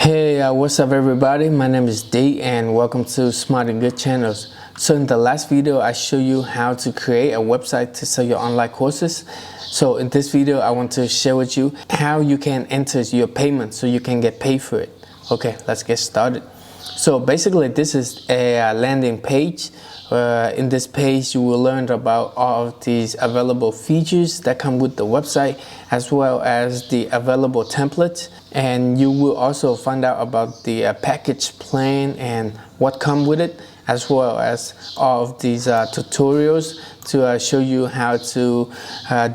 Hey, what's up everybody? My name is D and welcome to Smart and Good channels. So in the last video I show you how to create a website to sell your online courses. So in this video I want to share with you how you can enter your payment so you can get paid for it. Okay, let's get started. So basically this is a landing page. In this page you will learn about all of these available features that come with the website, as well as the available templates, and you will also find out about the package plan and what come with it, as well as all of these tutorials to show you how to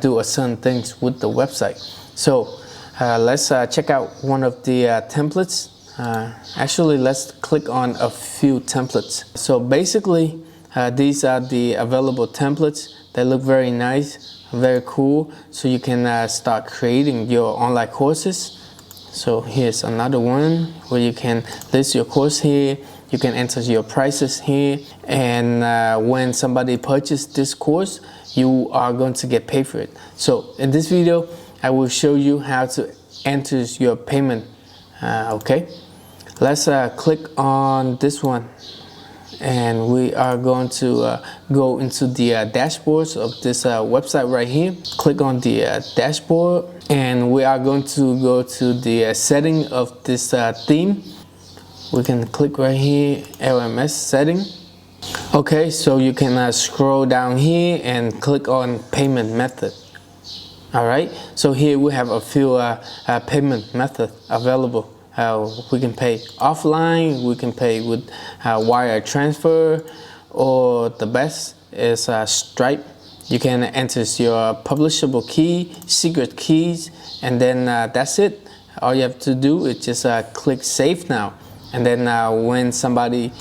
do certain things with the website. So let's check out one of the templates. Actually, let's click on a few templates. So basically these are the available templates. They look very nice, very cool, so you can start creating your online courses. So here's another one where you can list your course here. You can enter your prices here, and when somebody purchases this course, you are going to get paid for it. So in this video I will show you how to enter your payment. Okay, let's click on this one, and we are going to go into the dashboards of this website right here. Click on the dashboard, and we are going to go to the setting of this theme. We can click right here, LMS setting. Okay, so you can scroll down here and click on payment method. Alright, so here we have a few payment methods available. We can pay offline, we can pay with wire transfer, or the best is Stripe. You can enter your publishable key, secret keys, and then that's it. All you have to do is just click save now, and then when somebody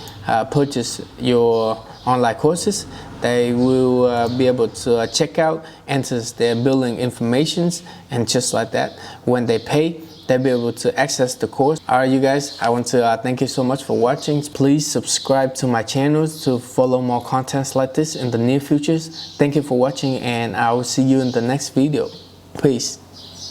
purchases your online courses, they will be able to check out, enter their billing informations, and just like that, when they pay, they'll be able to access the course. Alright you guys, I want to thank you so much for watching. Please subscribe to my channel to follow more contents like this in the near futures. Thank you for watching, and I will see you in the next video. Peace.